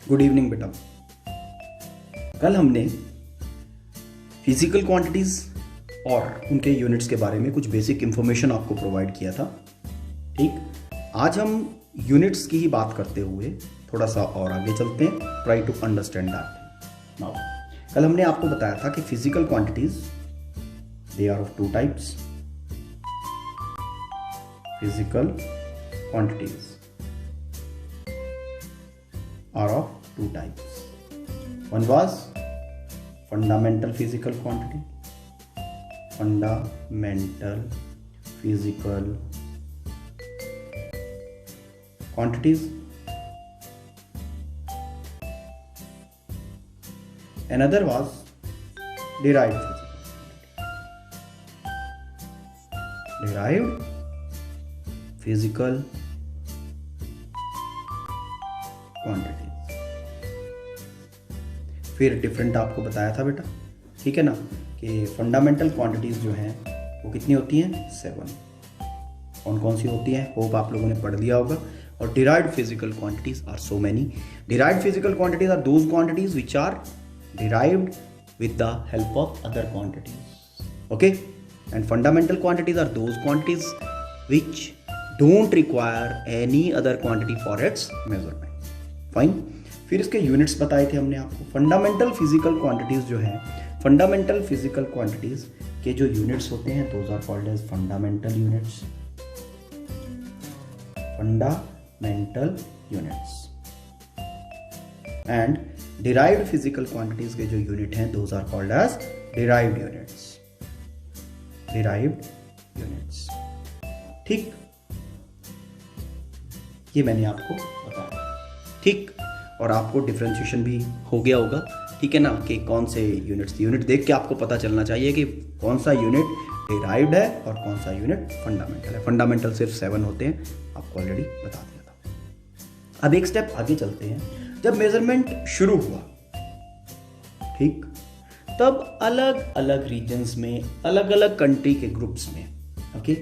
Good evening बेटा। कल हमने फिजिकल क्वांटिटीज और उनके यूनिट्स के बारे में कुछ बेसिक इंफॉर्मेशन आपको प्रोवाइड किया था। ठीक, आज हम यूनिट्स की ही बात करते हुए थोड़ा सा और आगे चलते हैं। Try to understand that now. कल हमने आपको बताया था कि physical quantities they are of two types. Physical quantities are of two types. One was fundamental physical quantity. Fundamental physical quantities. Another was derived physical. Derived physical quantities. फिर different आपको बताया था बेटा, ठीक है ना, कि फंडामेंटल क्वांटिटीज जो हैं वो कितनी होती हैं? 7। कौन कौन सी होती हैं? होप आप लोगों ने पढ़ लिया होगा। और derived physical quantities are so many. Derived physical quantities are those quantities which are derived with the help of other quantities. Okay, and fundamental quantities are those quantities which don't require any other quantity for its measurement. Fine. फिर इसके units बताए थे हमने आपको। Fundamental physical quantities जो है, fundamental physical quantities के जो यूनिट्स होते हैं those are called as fundamental units. Fundamental units. And derived physical quantities के जो यूनिट हैं those are called as derived units. Derived units. ठीक, ये मैंने आपको बताया। ठीक, और आपको डिफरेंशिएशन भी हो गया होगा, ठीक है ना, कि कौन से यूनिट्स। यूनिट देख के आपको पता चलना चाहिए कि कौन सा यूनिट डिराइव्ड है और कौन सा यूनिट फंडामेंटल है। फंडामेंटल सिर्फ 7 होते हैं, आपको ऑलरेडी बता दिया था। अब एक स्टेप आगे चलते हैं। जब मेजरमेंट शुरू हुआ, ठीक, तब अलग अलग रीजन्स में, अलग अलग कंट्री के ग्रुप्स में, ओके,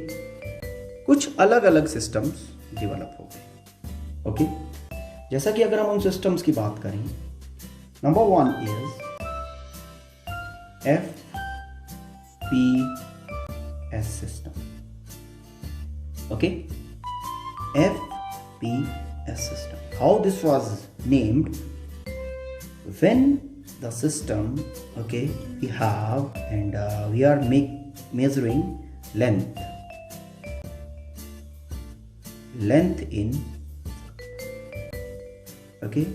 कुछ अलग अलग सिस्टम्स डेवलप हो गए। ओके, जैसा कि अगर हम उन सिस्टम्स की बात करें, number 1 is FPS system. Okay, FPS system. How this was named? When the system, okay, we have and we are measuring length in, okay,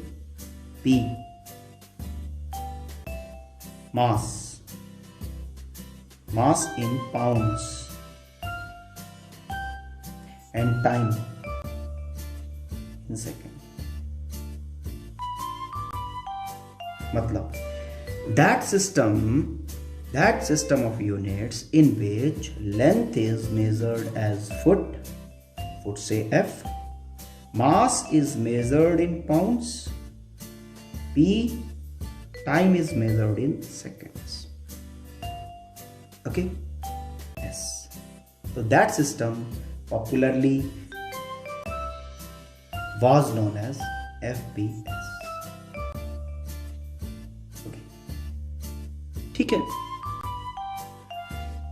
P, mass in pounds, and time in second. मतलब that system of units in which length is measured as foot say F, mass is measured in pounds, P, time is measured in seconds. Okay, yes, so that system popularly was known as FPS. Okay, ठीक है।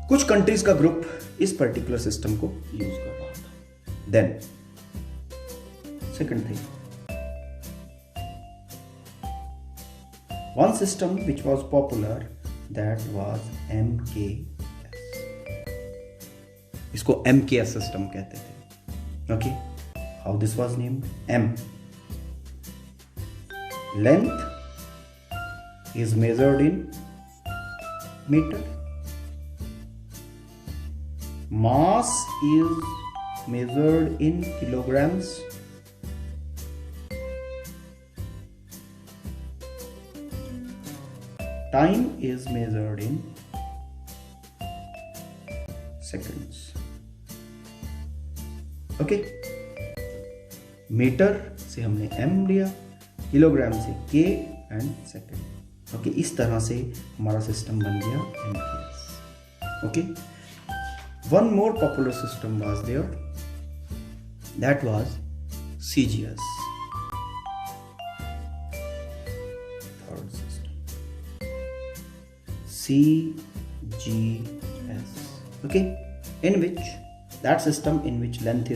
कुछ countries का group इस particular system को use कर रहा था। Then, second thing, one system which was popular, that was MKS. इसको MKS system कहते थे। Okay, how this was named? M, length is measured in meter, mass is measured in kilograms, time is measured in seconds. Okay, metre से हमने m लिया, kilogram से k and second. Okay, इस तरह से हमारा सिस्टम बन गया MKS। Okay, one more popular system was there, that was CGS. CGS. Okay, in which that system in which length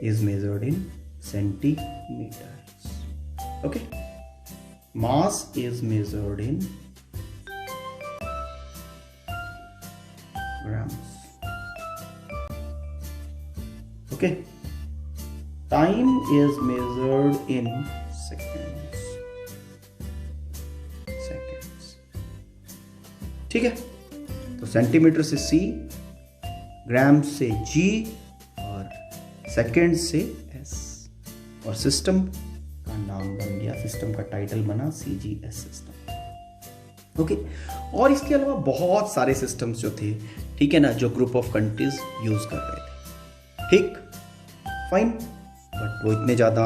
is measured in centimeters. Okay, mass is measured in grams. Okay, time is measured in seconds. ठीक है, तो centimetre से C, ग्राम से G और second से S, और system का नाम बन गया, सिस्टम का टाइटल बना CGS सिस्टम। ओके, और इसके अलावा बहुत सारे सिस्टम्स जो थे, ठीक है ना, जो ग्रुप ऑफ कंट्रीज यूज कर रहे थे, ठीक, फाइन, बट वो इतने ज़्यादा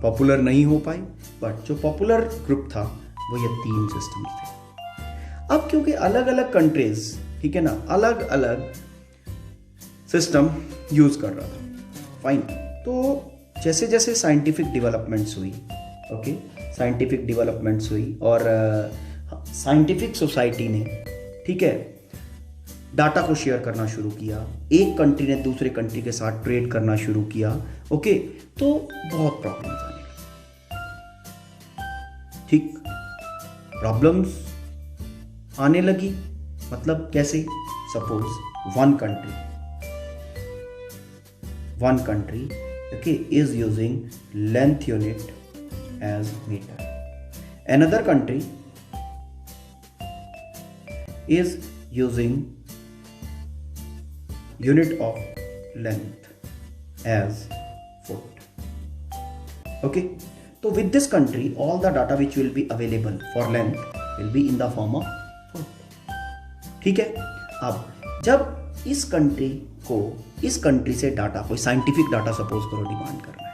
पॉपुलर नहीं हो पाए। बट जो पॉपुलर ग्रुप था वो ये 3 सिस्टम्स थे। अब क्योंकि अलग अलग कंट्रीज, ठीक है ना, अलग अलग सिस्टम यूज कर रहा था, फाइन, तो जैसे जैसे साइंटिफिक डेवलपमेंट्स हुई, ओके, साइंटिफिक डेवलपमेंट्स हुई और साइंटिफिक सोसाइटी ने, ठीक है, डाटा को शेयर करना शुरू किया, एक कंट्री ने दूसरे कंट्री के साथ ट्रेड करना शुरू किया, ओके, तो बहुत प्रॉब्लम्स आने लगी। ठीक, प्रॉब्लम्स आने लगी मतलब कैसे? Suppose one country okay is using length unit as meter, another country is using unit of length as foot. Okay, so with this country all the data which will be available for length will be in the form of foot. ठीक है, अब जब इस country से data, कोई scientific data suppose करो demand करना है,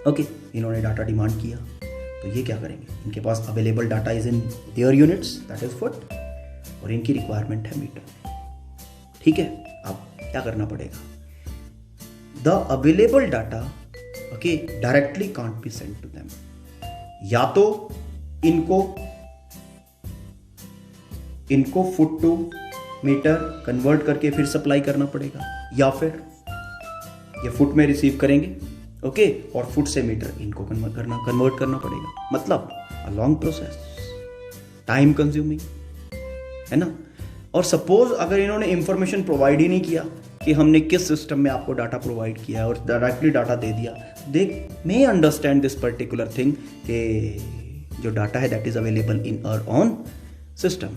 ओके, इन्होंने डाटा डिमांड किया, तो ये क्या करेंगे, इनके पास available data is in their units that is foot, और इनकी रिक्वायरमेंट है मीटर। ठीक है, अब क्या करना पड़ेगा, the available data okay directly can't be send to them, या तो इनको फुट टू मीटर कन्वर्ट करके फिर सप्लाई करना पड़ेगा, या फिर ये फुट में रिसीव करेंगे, ओके, और फुट से मीटर इनको कन्वर्ट करना पड़ेगा। मतलब a long process, time consuming, है ना। और सपोज अगर इन्होंने इंफॉर्मेशन प्रोवाइड ही नहीं किया कि हमने किस सिस्टम में आपको डाटा प्रोवाइड किया और डायरेक्टली डाटा दे दिया, they may understand this particular thing कि जो डाटा है that is available in our own system,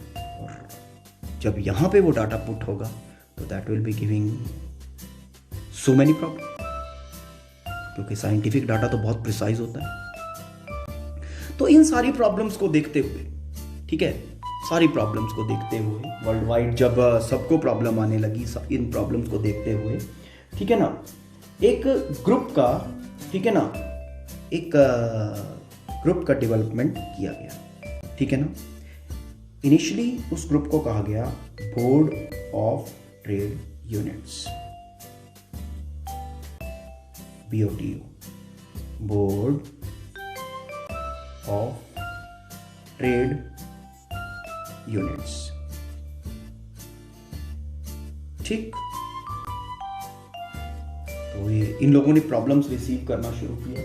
जब यहां पे वो डाटा पुट होगा तो that will be giving so many problem, क्योंकि साइंटिफिक डाटा तो बहुत प्रिसाइज होता है। तो इन सारी प्रॉब्लम्स को देखते हुए, ठीक है, सारी प्रॉब्लम्स को देखते हुए वर्ल्ड वाइड जब सबको प्रॉब्लम आने लगी, इन प्रॉब्लम्स को देखते हुए, ठीक है ना, एक ग्रुप का, ठीक है ना, एक ग्रुप का डेवलपमेंट किया गया, ठीक है ना। इनिशियली उस ग्रुप को कहा गया board of trade units, BOTU, board of trade units. ठीक, तो ये इन लोगों ने प्रॉब्लम्स रिसीव करना शुरू किया,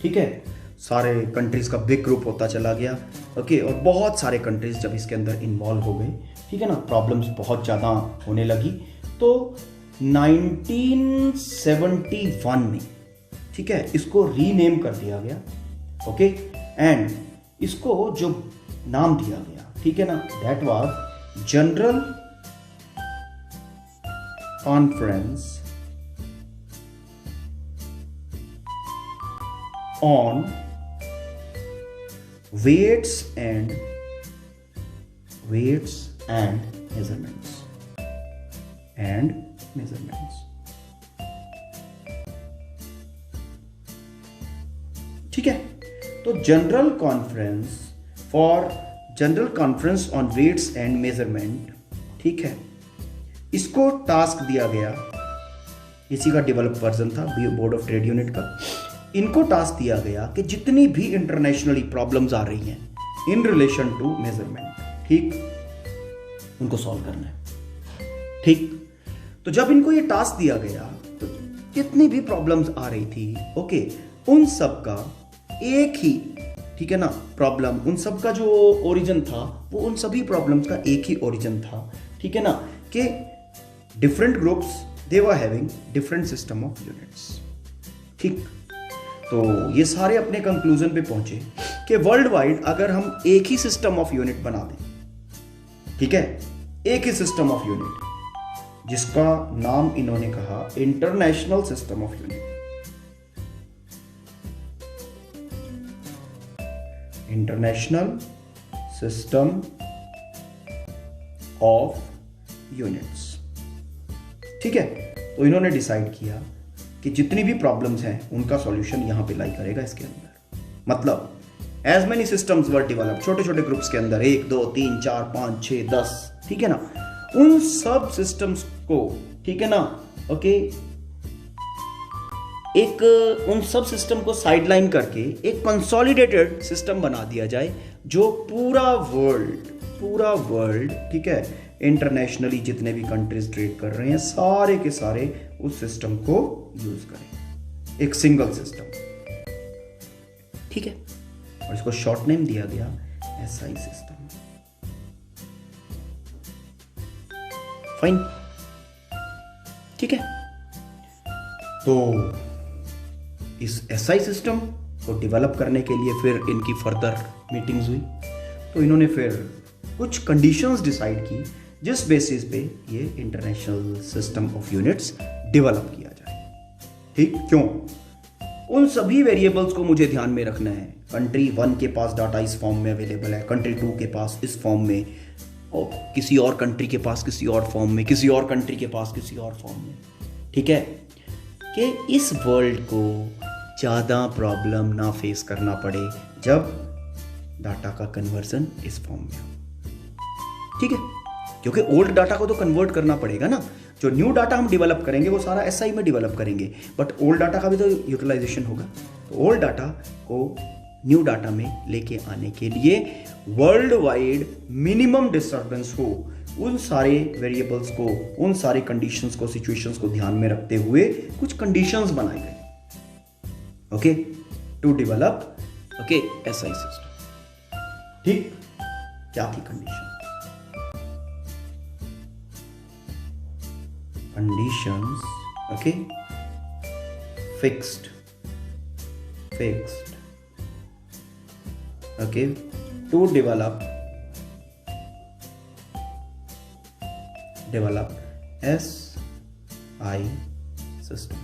ठीक है, सारे कंट्रीज का बिग ग्रुप होता चला गया, ओके, और बहुत सारे कंट्रीज जब इसके अंदर इन्वॉल्व हो गए, ठीक है ना, प्रॉब्लम्स बहुत ज़्यादा होने लगी। तो 1971 में, ठीक है, इसको रीनेम कर दिया गया, ओके, एंड इसको जो नाम दिया गया, ठीक है ना, that was general conference on weights and measurements ठीक है। तो general conference on weights and measurement, ठीक है, इसको टास्क दिया गया, इसी का डेवलप वर्जन था बोर्ड ऑफ ट्रेड यूनिट का, इनको टास्क दिया गया कि जितनी भी इंटरनेशनली प्रॉब्लम्स आ रही हैं इन रिलेशन टू मेजरमेंट, ठीक, उनको सॉल्व करना है। ठीक, तो जब इनको ये टास्क दिया गया तो जितनी भी प्रॉब्लम्स आ रही थी, ओके, उन सब का एक ही, ठीक है ना, प्रॉब्लम, उन सब का जो ओरिजिन था वो उन सभी प्रॉब्लम्स का एक ही ओरिजिन था, ठीक है ना, कि different groups they were having different system of units. ठीक, तो ये सारे अपने कंक्लूजन पे पहुंचे कि वर्ल्ड वाइड अगर हम एक ही सिस्टम ऑफ यूनिट बना दें, ठीक है, एक ही सिस्टम ऑफ यूनिट जिसका नाम इन्होंने कहा international system of unit, international system of units, ठीक है। तो इन्होंने डिसाइड किया कि जितनी भी प्रॉब्लम्स हैं उनका सॉल्यूशन यहां पे लाई करेगा इसके अंदर। मतलब as many systems were develop, छोटे छोटे ग्रुप्स के अंदर 1 2 3 4 5 6 10, ठीक है ना, उन सब सिस्टम्स को, ठीक है ना, ओके, एक उन सब सिस्टम को साइडलाइन करके एक कंसोलिडेटेड सिस्टम बना दिया जाए जो पूरा वर्ल्ड, ठीक है, इंटरनेशनली जितने भी कंट्रीज ट्रेड कर रहे हैं सारे के सारे उस सिस्टम को यूज करें, एक सिंगल सिस्टम, ठीक है। और इसको शॉर्ट नेम दिया गया एसआई सिस्टम। फाइन, ठीक है। तो इस एसआई सिस्टम को डेवलप करने के लिए फिर इनकी फर्दर मीटिंग्स हुई, तो इन्होंने फिर कुछ कंडीशंस डिसाइड की जिस बेसिस पे ये international system of units develop किया जाए। ठीक, क्यों? उन सभी वेरिएबल्स को मुझे ध्यान में रखना है। कंट्री 1 के पास डाटा इस फॉर्म में अवेलेबल है, कंट्री 2 के पास इस फॉर्म में, और किसी और कंट्री के पास किसी और फॉर्म में, किसी और कंट्री के पास किसी और फॉर्म में, ठीक है, कि इस वर्ल्ड को ज़्यादा प्रॉब्लम ना फेस करना पड़े जब डाटा का कन्वर्जन इस फॉर्म में हो, ठीक है। क्योंकि ओल्ड डाटा को तो कन्वर्ट करना पड़ेगा ना, जो न्यू डाटा हम डेवलप करेंगे वो सारा एसआई में डेवलप करेंगे, बट ओल्ड डाटा का भी तो यूटिलाइजेशन होगा। तो ओल्ड डाटा को न्यू डाटा में लेके आने के लिए वर्ल्ड वाइड मिनिमम डिस्टर्बेंस हो, उन सारे वेरिएबल्स को, उन सारे कंडीशंस को, सिचुएशंस को ध्यान में रखते हुए कुछ कंडीशंस बनाए गए, okay, to develop, okay, SI system. ठीक, क्या थी condition? Conditions, okay, fixed, okay, to develop SI system,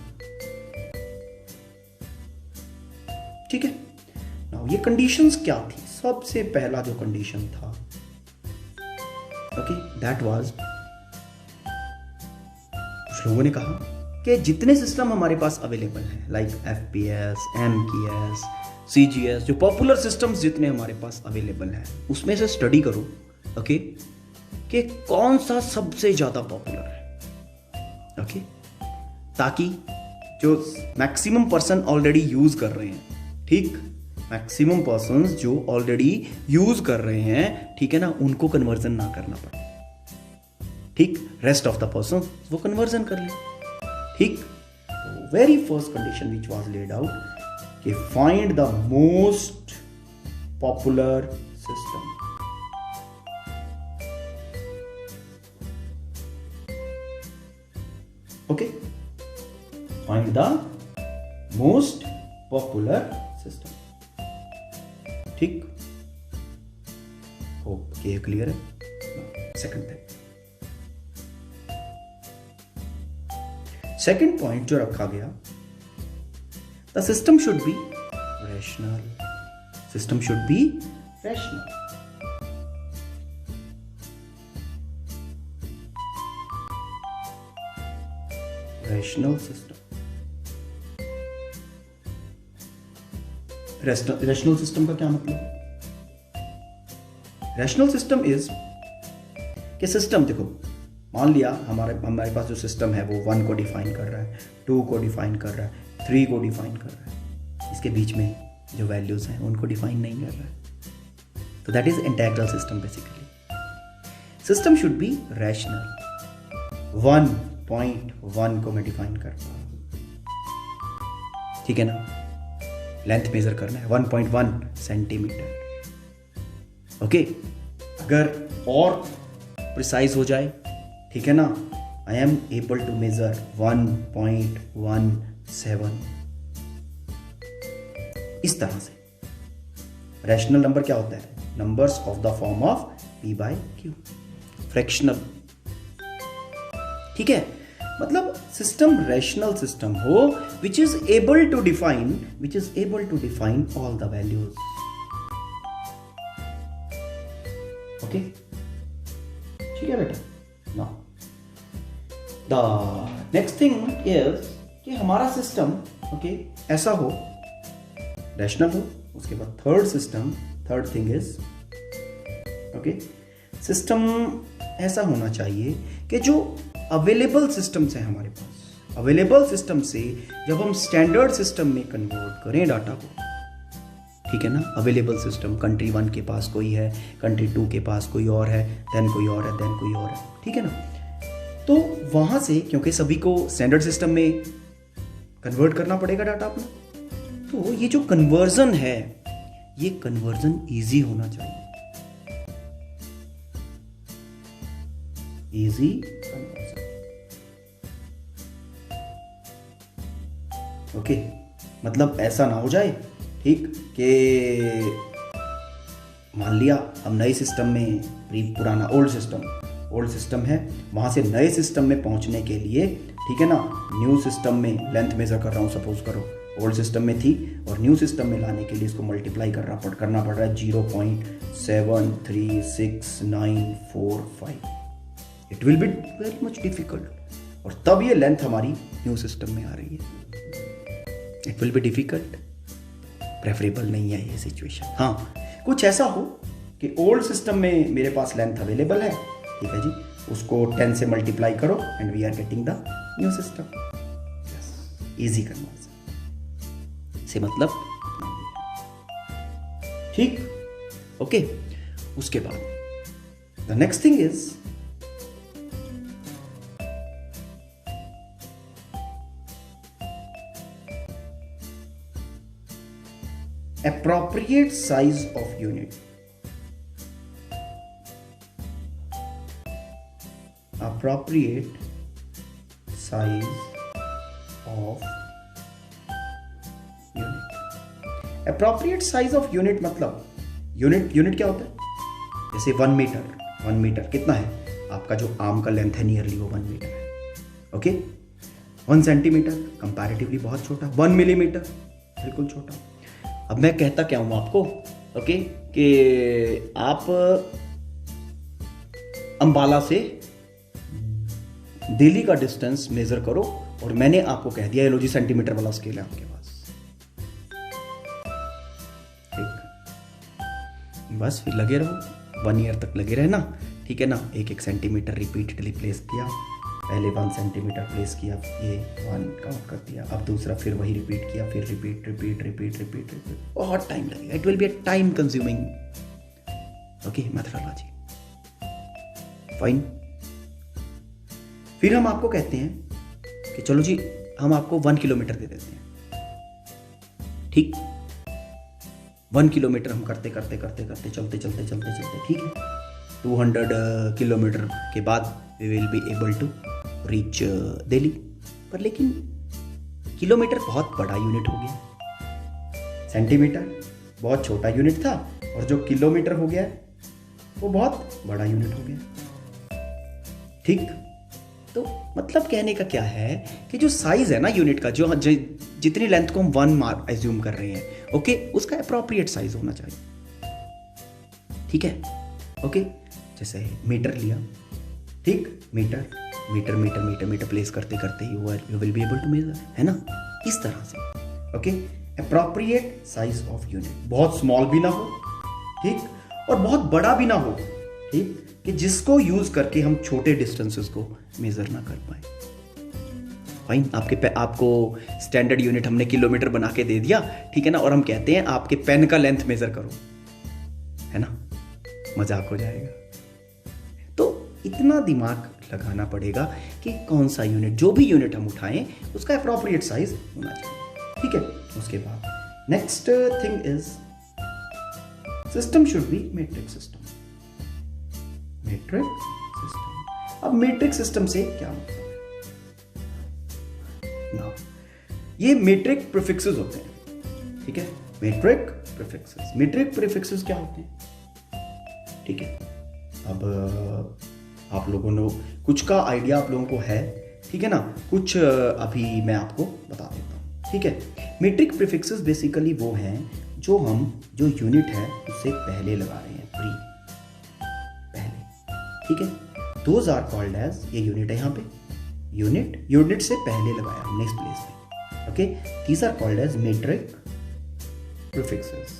ठीक है। नाउ ये कंडीशंस क्या थी? सबसे पहला जो कंडीशन था, ओके, दैट वाज, लोगों ने कहा कि जितने सिस्टम हमारे पास अवेलेबल हैं, लाइक एफपीएस, एमकेएस, सीजीएस, जो पॉपुलर सिस्टम्स जितने हमारे पास अवेलेबल हैं, उसमें से स्टडी करो, ओके, कि कौन सा सबसे ज्यादा पॉपुलर है, ओके, ताकि जो मैक्सिमम पर्सन ऑलरेडी यूज कर रहे हैं, ठीक, मैक्सिमम पर्सन्स जो ऑलरेडी यूज कर रहे हैं, ठीक है ना, उनको कन्वर्जन ना करना पड़े, ठीक, रेस्ट ऑफ द पर्सन वो कन्वर्जन कर ले, ठीक। Very first condition which was laid out कि find the most popular system, okay, find the most popular system, ठीक। ओके, क्लियर है। सेकंड थिंग, सेकेंड पॉइंट जो रखा गया, the system should be rational, system should be rational, rational system. Rational system का क्या मतलब? Rational system is कि system, देखो, मान लिया हमारे पास जो सिस्टम है वो 1 को डिफाइन कर रहा है, 2 को डिफाइन कर रहा है, 3 को डिफाइन कर रहा है, इसके बीच में जो वैल्यूज हैं उनको डिफाइन नहीं कर रहा है। तो that is integral system basically. System should be rational. 1.1 को मैं डिफाइन कर पा रहा हूं, ठीक है ना, लेंथ मेजर करना है 1.1 सेंटीमीटर। ओके, अगर और प्रिसाइज हो जाए, ठीक है ना, I am able to measure 1.17। इस तरह से रैशनल नंबर क्या होता है? Numbers of the form of p by q, fractional, ठीक है। मतलब सिस्टम रैशनल सिस्टम हो which is able to define all the values. Okay, ठीक है बेटा। Now the next thing is कि हमारा सिस्टम ओके ऐसा हो, रैशनल हो। उसके बाद third thing is okay, system ऐसा होना चाहिए कि जो अवेलेबल सिस्टम्स हैं हमारे पास, अवेलेबल सिस्टम से जब हम स्टैंडर्ड सिस्टम में कन्वर्ट करें डाटा को, ठीक है ना, अवेलेबल सिस्टम, कंट्री 1 के पास कोई है, कंट्री 2 के पास कोई और है, देन कोई और है, देन कोई और है, ठीक है ना। तो वहां से क्योंकि सभी को स्टैंडर्ड सिस्टम में कन्वर्ट करना पड़ेगा डाटा अपना, तो ये जो कन्वर्जन है, ये कन्वर्जन इजी होना चाहिए, इजी कन्वर्जन। ओके, मतलब ऐसा ना हो जाए, ठीक, कि मान लिया हम नए सिस्टम में, पुराना ओल्ड सिस्टम है, वहां से नए सिस्टम में पहुंचने के लिए, ठीक है ना, न्यू सिस्टम में लेंथ मेजर कर रहा हूं, सपोज करो ओल्ड सिस्टम में थी और न्यू सिस्टम में लाने के लिए इसको मल्टीप्लाई करना पड़ रहा है 0.73695। It will be very much difficult, और तब ये लेंथ हमारी न्यू सिस्टम में आ रही है। It will be difficult, preferable नहीं है ये सिचुएशन। हाँ, कुछ ऐसा हो कि ओल्ड सिस्टम में मेरे पास लेंथ अवेलेबल है, ठीक है जी, उसको 10 से मल्टीप्लाई करो and we are getting the new system. Easy conversion से मतलब, ठीक, ओके। उसके बाद the next thing is appropriate size of unit. Appropriate size of unit. Appropriate size of unit मतलब यूनिट क्या होता है? जैसे 1 मीटर कितना है? आपका जो आर्म का लेंथ है नियरली वो 1 मीटर है। ओके, 1 सेंटीमीटर कंपैरेटिवली बहुत छोटा, 1 मिलीमीटर बिल्कुल छोटा। अब मैं कहता क्या हूं आपको, ओके, कि आप अंबाला से दिल्ली का डिस्टेंस मेजर करो और मैंने आपको कह दिया, लो जी सेंटीमीटर वाला स्केल है आपके पास, ठीक, बस फिर लगे रहो, 1 ईयर तक लगे रहे ना, ठीक है ना। एक सेंटीमीटर रिपीटेडली प्लेस किया, पहले 1 सेंटीमीटर प्लेस किया, ये 1 काउंट कर दिया, अब दूसरा फिर वही रिपीट किया, फिर रिपीट, बहुत टाइम लगेगा। It will be a time consuming okay methodology, fine. फिर हम आपको कहते हैं कि चलो जी हम आपको 1 किलोमीटर दे देते हैं, ठीक, 1 किलोमीटर हम करते चलते, ठीक है, 200 किलोमीटर के बाद we will be able to reach Delhi. पर लेकिन किलोमीटर बहुत बड़ा यूनिट हो गया, सेंटीमीटर बहुत छोटा यूनिट था, और जो किलोमीटर हो गया वो बहुत बड़ा यूनिट हो गया, ठीक। तो मतलब कहने का क्या है कि जो साइज है ना यूनिट का, जो जितनी लेंथ को हम 1 मार्क एज्यूम कर रहे हैं, ओके, उसका अप्रोप्रिएट साइज होना चाहिए, ठीक है, ओके। जैसे मीटर लिया, ठीक, मीटर प्लेस करते you will be able to measure, है ना, इस तरह से, okay. Appropriate size of unit, बहुत स्मॉल भी ना हो, ठीक, और बहुत बड़ा भी ना हो, ठीक, कि जिसको यूज करके हम छोटे डिस्टेंसेस को मेजर ना कर पाए, फाइन, आपको स्टैंडर्ड यूनिट हमने किलोमीटर बना के दे दिया, ठीक है ना, और हम कहते हैं आपके पेन का लेंथ मेजर करो, है ना, मजाक हो जाएगा। तो इतना दिमाग लगाना पड़ेगा कि कौन सा यूनिट, जो भी यूनिट हम उठाएं उसका अप्रोप्रिएट साइज होना चाहिए, ठीक है। उसके बाद next thing is system should be metric system. Metric system, अब मेट्रिक सिस्टम से क्या मतलब है ना, ये मेट्रिक प्रीफिक्सेस होते हैं, ठीक है। मेट्रिक प्रीफिक्सेस, मेट्रिक प्रीफिक्सेस क्या होते हैं, ठीक है। अब आप लोगों ने कुछ का आइडिया आप लोगों को है, ठीक है ना, कुछ अभी मैं आपको बता देता हूँ, ठीक है। मेट्रिक प्रीफिक्सेस बेसिकली वो हैं जो यूनिट है उससे पहले लगा रहे हैं, पहले, ठीक है। दोज आर कॉल्ड एज, ये यूनिट है यहाँ पे, यूनिट से पहले लगाया हमने इस प्लेस पे, okay. These are called as metric prefixes.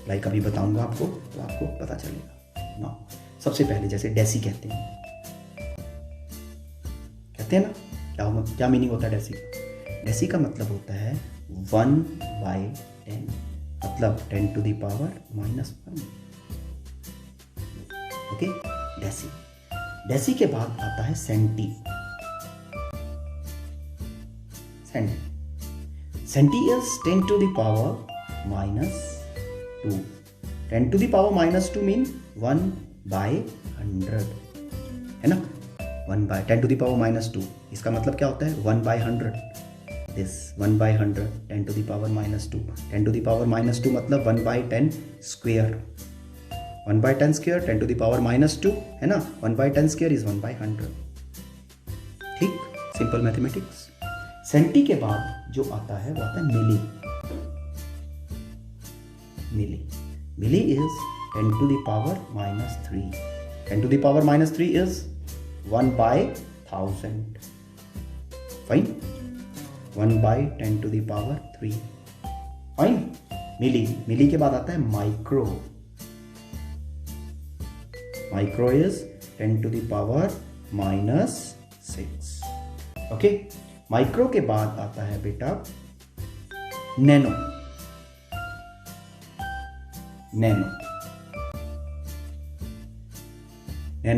Like अभी बताऊंगा आपको तो आपको पता चलेगा ना। सबसे पहले जैसे डेसी कहते हैं ना, क्या मीनिंग होता है डेसी का? डेसी का मतलब होता है 1/10, मतलब 10 to the power -1, okay. Deci के बाद आता है centi. Centi is 10 to the power -2। 10 to the power -2 mean 1/100, है ना, 10 to the power -2, इसका मतलब क्या होता है 1/100, this 1/100, 10 to the power -2, 10 to the power -2 मतलब 1/10 square, 1/10 square 10 to the power -2, है ना, 1/10 स्क्वायर इज 1/100, ठीक, सिंपल मैथमेटिक्स। सेंटी के बाद जो आता है वो आता है मिली। मिली is 10 to the power -3, 10 to the power -3 is 1/1000, fine, 1/10 to the power 3, fine. Milli के बाद आता है micro is 10 to the power -6, okay. Micro के बाद आता है बेटा नैनो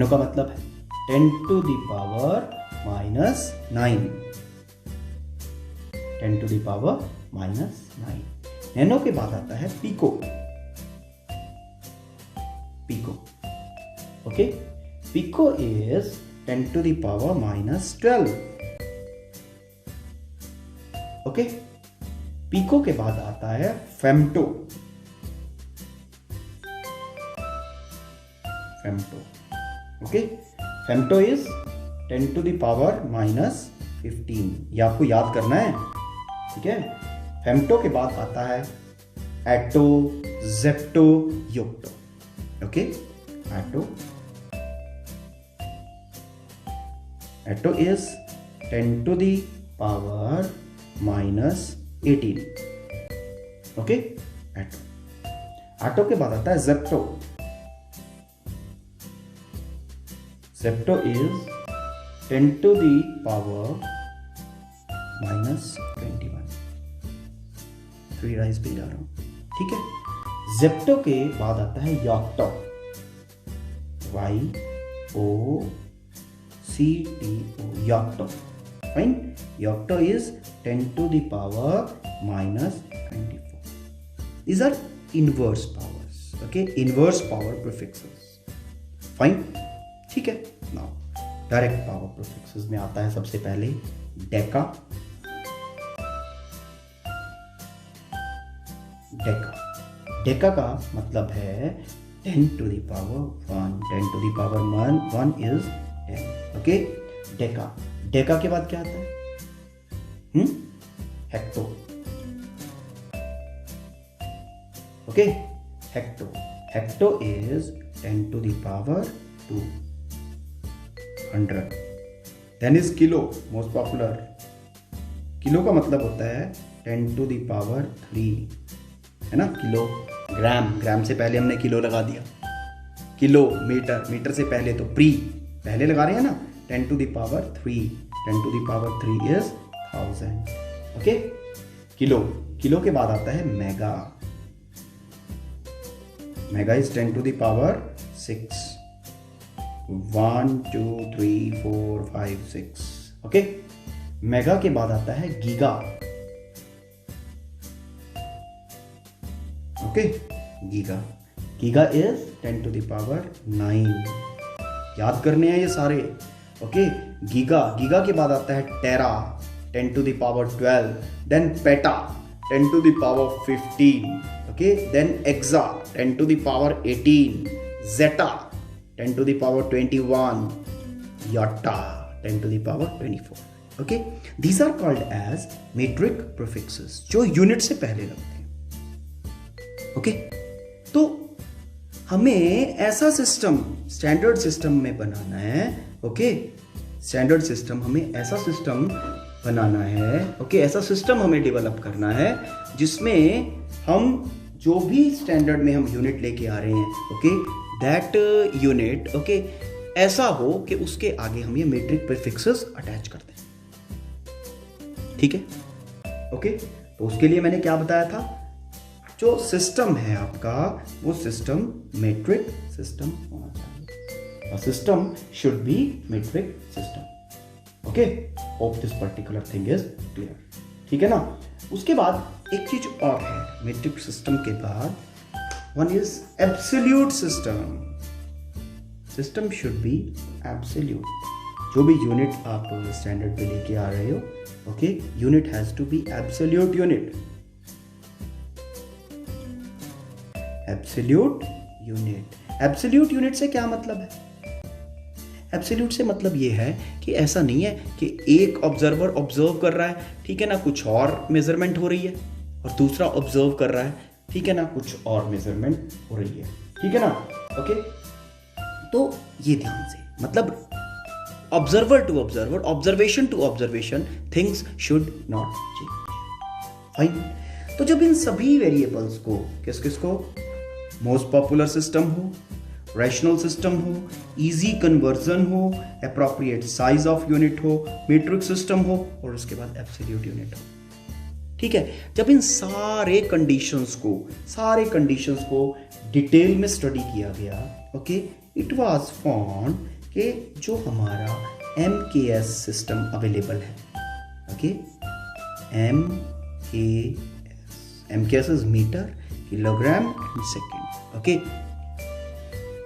का मतलब है 10 to the power -9, 10 to the power -9। Nano के बाद आता है pico, okay. Pico is 10 to the power -12, okay. Pico के बाद आता है femto, okay. Femto is 10 to the power -15, ये आपको याद करना है, ठीक है। फेम्टो के बाद आता है atto, zepto, yocto, okay. Atto is 10 to the power -18, okay. Atto के बाद आता है zepto is 10 to the power -21, 3 rise पे जा रहा हूं, ठीक है। जेप्टो के बाद आता है yocto, YOCTO, yocto, fine. Yocto is 10 to the power -24. These are inverse powers, okay, inverse power prefixes, fine, ठीक है। नाउ डायरेक्ट पावर प्रीफिक्सेस में आता है सबसे पहले डेका का मतलब है 10 to the power 1, 10 to the power 1 is 10, okay. Deca के बाद क्या आता है hecto, okay. Hecto is 10 to the power 2, 100। Then is kilo, most popular. Kilo का मतलब होता है 10 to the power 3, है ना। किलो, ग्राम से पहले हमने किलो लगा दिया, किलो, मीटर से पहले तो पहले लगा रहे हैं ना, 10 to the power 3, 10 to the power 3 is 1000. Okay, kilo, kilo के बाद आता है mega, mega is 10 to the power 6. 1 2 3 4 5 6. Okay, mega के बाद आता है giga. Okay, giga, giga is 10 to the power 9. याद करने हैं ये सारे. ओके, गीगा, गीगा के बाद आता है tera 10 to the power 12. Then peta 10 to the power 15. Okay, then exa 10 to the power 18. Zetta 10 to the power 21. Yotta 10 to the power 24. Okay, these are called as metric prefixes, जो unit से पहले लगते हैं. Okay, तो हमें ऐसा system standard system में बनाना है. ओके, स्टैंडर्ड सिस्टम, हमें ऐसा सिस्टम बनाना है. ओके, ऐसा सिस्टम हमें डेवलप करना है जिसमें हम जो भी स्टैंडर्ड में हम यूनिट लेके आ रहे हैं, ओके, दैट यूनिट, ओके, ऐसा हो कि उसके आगे हम ये मेट्रिक प्रीफिक्सेस अटैच कर दें. ठीक है. ओके, तो उसके लिए मैंने क्या बताया था, जो सिस्टम है आपका वो सिस्टम मेट्रिक सिस्टम होना चाहिए. System should be metric system. Okay, hope this particular thing is clear. ठीक है ना. उसके बाद एक चीज और है मेट्रिक सिस्टम के बाद, one is absolute system. System should B absolute. जो भी यूनिट आप स्टैंडर्ड पे लेके आ रहे हो, okay, unit has to be absolute unit. Absolute unit. Absolute unit से क्या मतलब है? एब्सोल्यूट से मतलब ये है कि ऐसा नहीं है कि एक ऑब्जर्वर ऑब्जर्व कर रहा है, ठीक है ना, कुछ और मेजरमेंट हो रही है, और दूसरा ऑब्जर्व कर रहा है, ठीक है ना, कुछ और मेजरमेंट हो रही है. ठीक है ना. ओके, तो ये ध्यान से, मतलब observer to observer, observation to observation, things should not change. Fine. तो जब इन सभी वेरिएबल्स को किस किस को, मोस्ट पॉपुलर सिस्टम हो, रैशनल सिस्टम हो, इजी कन्वर्जन हो, एप्रोप्रिएट साइज ऑफ यूनिट हो, मेट्रिक सिस्टम हो, और उसके बाद एब्सोल्यूट यूनिट हो. ठीक है. जब इन सारे कंडीशंस को डिटेल में स्टडी किया गया, ओके, इट वाज फाउंड कि जो हमारा MKS सिस्टम अवेलेबल है, okay, MKS is meter, kilogram and second. Okay,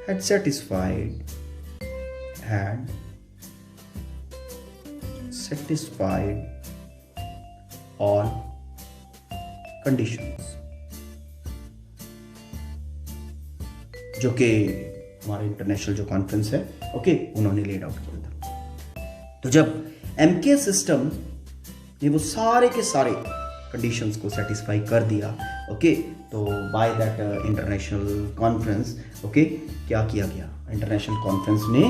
had satisfied all conditions, जो कि हमारे इंटरनेशनल जो कॉन्फ्रेंस है, ओके, उन्होंने लेड आउट किया था. तो जब MKS सिस्टम ने वो सारे के सारे कंडीशंस को सेटिस्फाई कर दिया, ओके, तो by that international conference, okay, क्या किया गया, इंटरनेशनल कॉन्फ्रेंस ने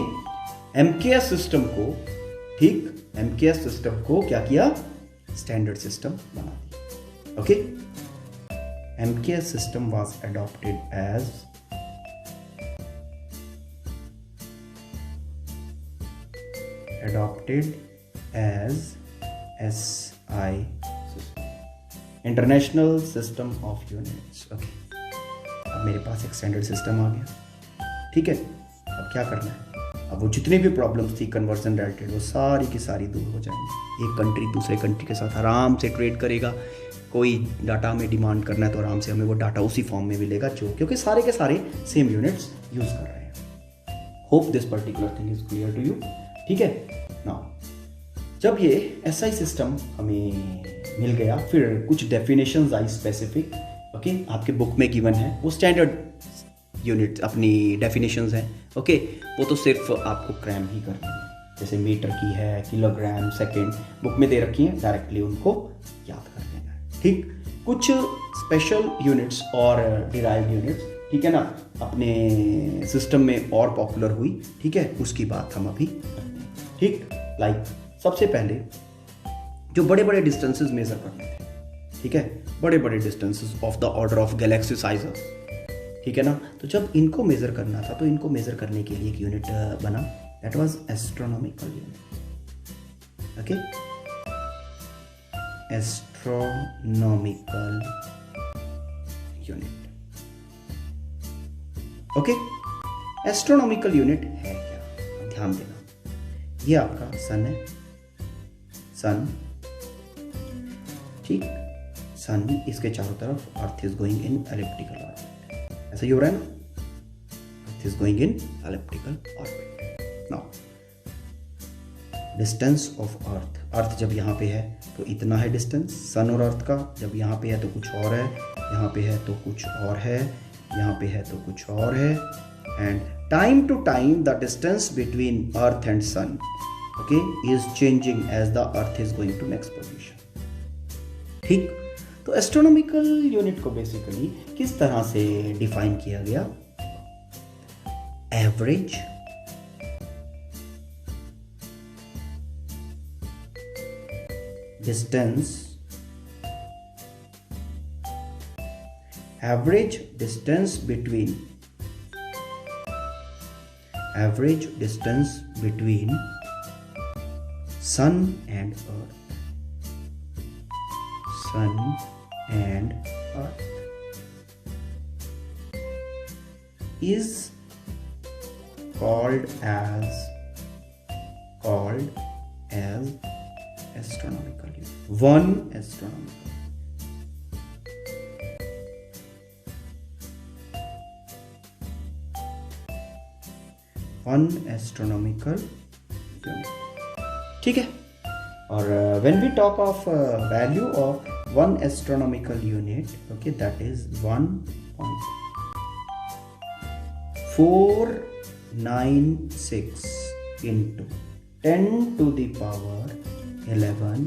MKS सिस्टम को, ठीक, MKS सिस्टम को क्या किया, स्टैंडर्ड सिस्टम बना दिया. Okay, MKS system was adopted as SI system, international system of units. Okay, अब मेरे पास एक स्टैंडर्ड सिस्टम आ गया. ठीक है. अब क्या करना है, अब वो जितनी भी प्रॉब्लम्स थी कन्वर्जन रिलेटेड, वो सारी की सारी दूर हो जाएंगी. एक कंट्री दूसरे कंट्री के साथ आराम से ट्रेड करेगा. कोई डाटा हमें डिमांड करना है तो आराम से हमें वो डाटा उसी फॉर्म में मिलेगा, जो क्योंकि सारे के सारे सेम यूनिट्स यूज कर रहे हैं. Hope this particular thing is clear to you. ठीक है. नाउ जब ये SI सिस्टम हमें मिल गया, फिर कुछ डेफिनेशंस आई स्पेसिफिक. ओके, आपके बुक में गिवन है, वो स्टैंडर्ड यूनिट अपनी डेफिनेशंस हैं. ओके, वो तो सिर्फ आपको क्रैम ही करनी है. जैसे मीटर की है, किलोग्राम, सेकेंड बुक में दे रखी है, डायरेक्टली उनको याद कर लेना है. ठीक. कुछ स्पेशल यूनिट्स और डिराइव्ड यूनिट्स, ठीक है ना, अपने सिस्टम में और पॉपुलर हुई. ठीक है, उसकी बात हम अभी करते हैं. ठीक. लाइक सबसे पहले जो बड़े बड़े डिस्टेंसेस मेजर करने थे, ठीक है, बड़े बड़े distances of the order of Galaxy sizes, ठीक है ना. तो जब इनको मेजर करना था, तो इनको मेजर करने के लिए एक यूनिट बना, that was astronomical unit. Okay, astronomical unit. Okay, astronomical unit है क्या? ध्यान देना, ये आपका सन है, सन, ठीक, सन, इसके चारों तरफ earth is going in elliptical orbit, ऐसा ही हो रहा है ना, earth is going in elliptical orbit. Now distance of earth, earth जब यहाँ पे है तो इतना है डिस्टेंस सन और अर्थ का, जब यहाँ पे है तो कुछ और है, यहाँ पे है तो कुछ और है, यहाँ पे है तो कुछ और है, and time to time the distance between earth and sun, okay, is changing as the earth is going to next position. ठीक, तो एस्ट्रोनॉमिकल यूनिट को बेसिकली किस तरह से डिफाइन किया गया? Average distance, average distance between sun and earth, sun and earth is called as astronomical unit. One astronomical, one astronomical unit, ठीक है। और when we talk of value of one astronomical unit, okay, that is 1.496 into 10 to the power 11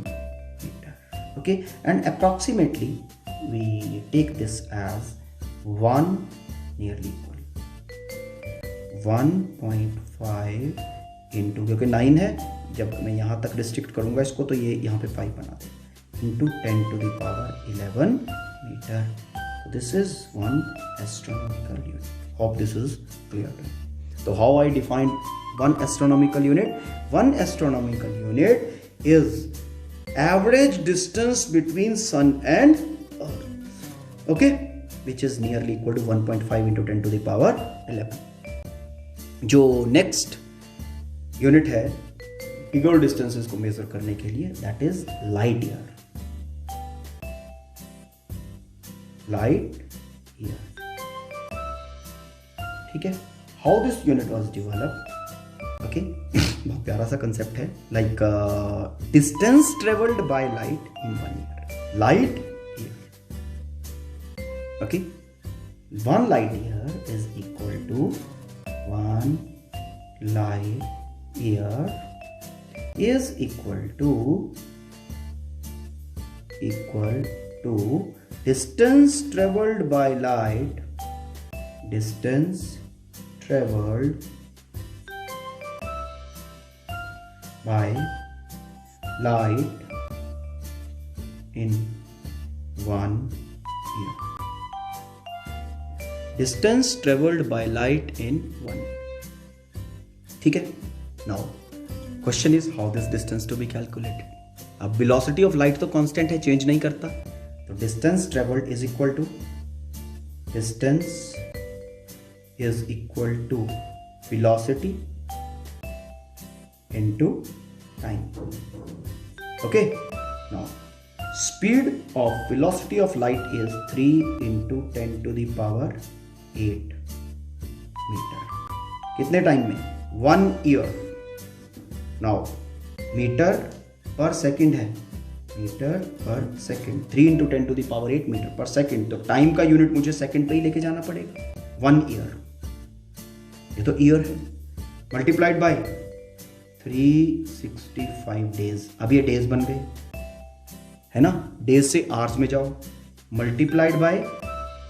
meter, okay, and approximately we take this as 1 nearly 1.5 into, क्योंकि 9 है, जब मैं यहाँ तक restrict करूँगा इसको तो ये यहाँ पे 5 बना दे, into 10 to the power 11 metre. This is one astronomical unit. Hope this is clear. तो how I define one astronomical unit? One astronomical unit is average distance between sun and earth, okay, which is nearly equal to 1.5 into 10 to the power 11। जो next unit है बिगर distances को major करने के लिए, that is light year. Light year, ठीक है। How this unit was developed, okay, बहुत प्यारा सा कंसेप्ट है, like distance travelled by light in 1 year, light year, okay, 1 light year is equal to 1 light year is equal to distance traveled by light, distance traveled by light in 1 year, distance traveled by light in 1 year, ठीक है। Now question is how this distance to be calculated. अब velocity of light तो constant है, change नहीं करता, तो distance travelled is equal to velocity into time, okay. Now speed of velocity of light is 3 into 10 to the power 8 metre. कितने time में? 1 year. Now metre per second है, metre per second, 3 into 10 to the power 8 metre per second, तो time का unit मुझे second पे ही लेके जाना पड़ेगा। 1 ईयर, ये तो ईयर है, मल्टीप्लाइड बाय 365 डेज। अब ये डेज बन गए, है ना, डेज से आवर्स में जाओ, मल्टीप्लाइड बाय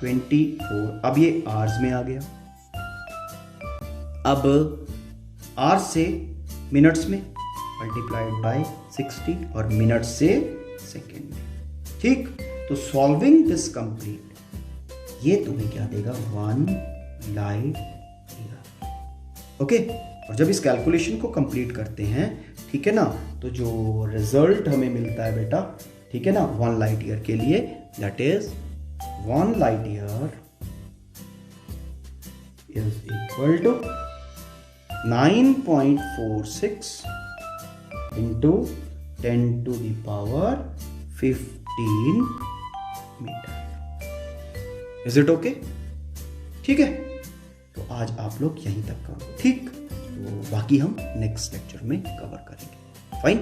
24, अब ये आवर्स में आ गया। अब आवर्स से मिनट्स में, मल्टीप्लाइड बाय 60, और मिनट्स से सेकेंड में, ठीक। तो सॉल्विंग दिस कंप्लीट, ये तुम्हें क्या देगा? 1 लाइट ईयर, ओके। और जब इस कैलकुलेशन को कंप्लीट करते हैं, ठीक है ना। तो जो रिजल्ट हमें मिलता है बेटा, ठीक है ना, 1 लाइट ईयर के लिए, that is 1 light year is equal to 9.46 into 10 the द पावर 15 मीटर। Is it okay? ठीक है, तो आज आप लोग यहीं तक करो, ठीक। तो बाकी हम नेक्स्ट लेक्चर में कवर करेंगे। फाइन।